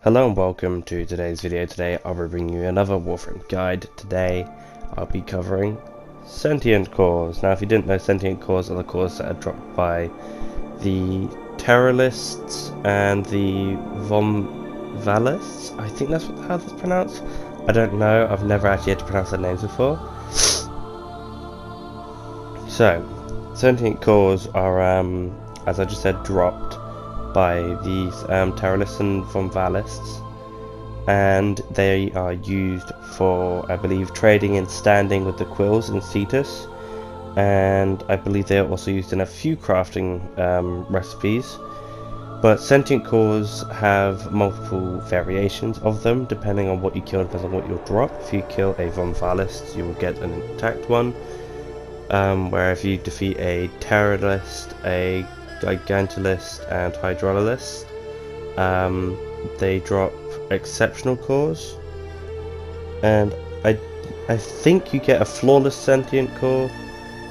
Hello and welcome to today's video. Today I'll be bringing you another Warframe guide. Today I'll be covering Sentient cores. Now if you didn't know, Sentient cores are the cores that are dropped by the Terrorists and the Vomvalists. I think that's how that's pronounced. I don't know, I've never actually had to pronounce their names before. So, Sentient cores are, as I just said, dropped by these Terrorists and Vomvalists, and they are used for, I believe, trading and standing with the quills in Cetus, and I believe they are also used in a few crafting recipes. But Sentient cores have multiple variations of them depending on what you kill, depends on what you'll drop. If you kill a Vomvalist, you will get an intact one, where if you defeat a Terrorist, a Gigantalist and Hydralist, they drop exceptional cores, and I think you get a flawless Sentient core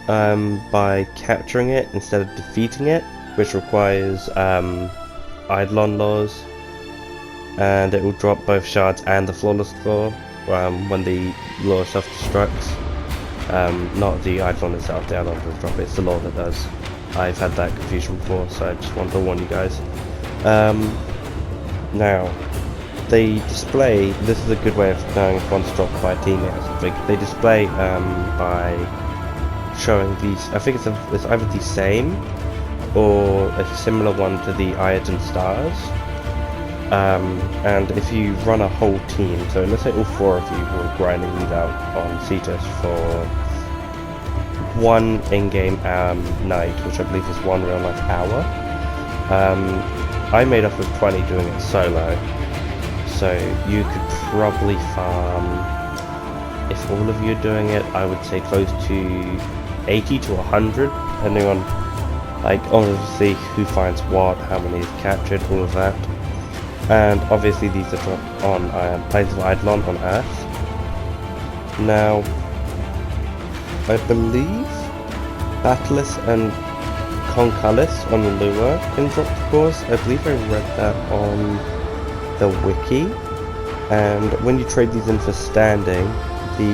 by capturing it instead of defeating it, which requires Eidolon laws, and it will drop both shards and the flawless core when the law self-destructs. Not the Eidolon itself, the Eidolon doesn't drop it, it's the law that does. I've had that confusion before, so I just wanted to warn you guys. Now, they display, this is a good way of knowing if one's dropped by a teammate or something. They display by showing these, I think it's either the same or a similar one to the Iodine Stars. And if you run a whole team, so let's say all four of you were grinding these out on Cetus for one in-game night, which I believe is one real-life hour. I made up with 20 doing it solo, so you could probably farm, if all of you are doing it, I would say close to 80 to 100, depending on, like, obviously who finds what, how many is captured, all of that. And obviously these are dropped on Plains of Eidolon on Earth. Now, I believe Batalus and Concalis on the Lua can drop the cores. I believe I read that on the wiki. And when you trade these in for standing, the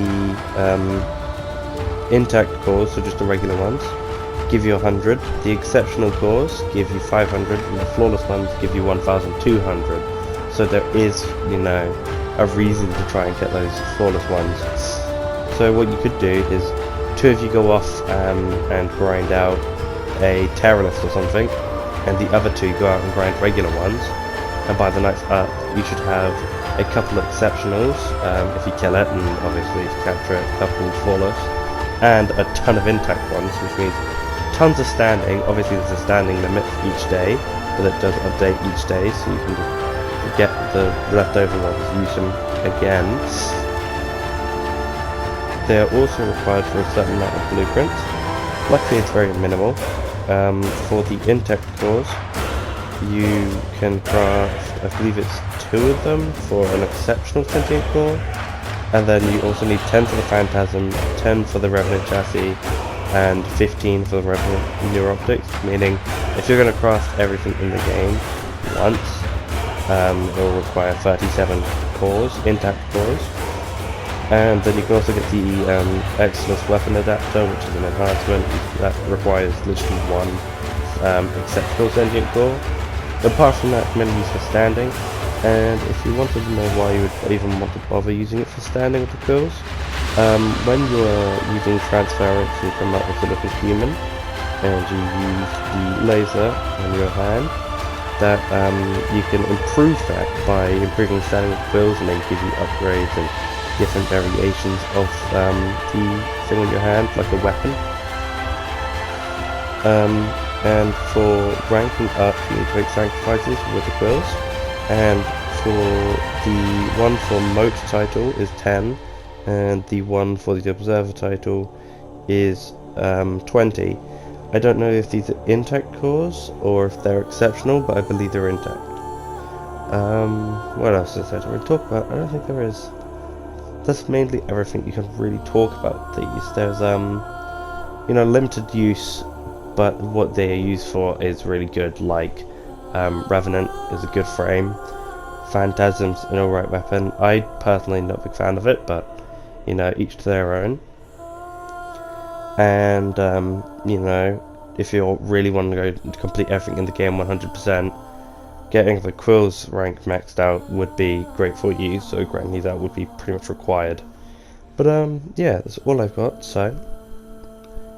intact cores, so just the regular ones, give you 100. The exceptional cores give you 500, and the flawless ones give you 1,200. So there is, you know, a reason to try and get those flawless ones. So what you could do is two of you go off and grind out a Terrorist or something, and the other two go out and grind regular ones, and by the night's up you should have a couple of exceptionals if you kill it, and obviously if you capture it, a couple of flawless, and a ton of intact ones, which means tons of standing. Obviously there's a standing limit for each day, but it does update each day, so you can just get the leftover ones, use them again. They are also required for a certain amount of blueprints. Luckily it's very minimal. For the intact cores, you can craft, I believe it's 2 of them for an exceptional Sentient core, and then you also need 10 for the Phantasm, 10 for the Revenant chassis, and 15 for the Revenant Neuroptics, meaning if you're going to craft everything in the game once, it will require 37 cores, intact cores. And then you can also get the Excellence Weapon Adapter, which is an enhancement that requires literally one exceptional Sentient core. Apart from that, mainly used for standing. And if you wanted to know why you would even want to bother using it for standing with the quills, when you're using transference and come out with a little human, and you use the laser on your hand, that you can improve that by improving standing with quills, and then give you upgrades and different variations of the thing on your hand, like a weapon. And for ranking up, you need to make sacrifices with the quills, and for the one for Moat title is 10, and the one for the Observer title is 20. I don't know if these are intact cores or if they're exceptional, but I believe they're intact. What else is there to really talk about? I don't think there is. That's mainly everything you can really talk about these. There's you know, limited use, but what they are used for is really good, like Revenant is a good frame Phantasm's an alright weapon. I personally not a big fan of it, but you know, each to their own. And you know, if you really want to go to complete everything in the game 100%, getting the Quill's rank maxed out would be great for you, so grinding these out would be pretty much required. But yeah, that's all I've got, so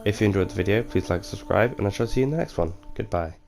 if you enjoyed the video, please like, subscribe, and I shall see you in the next one. Goodbye.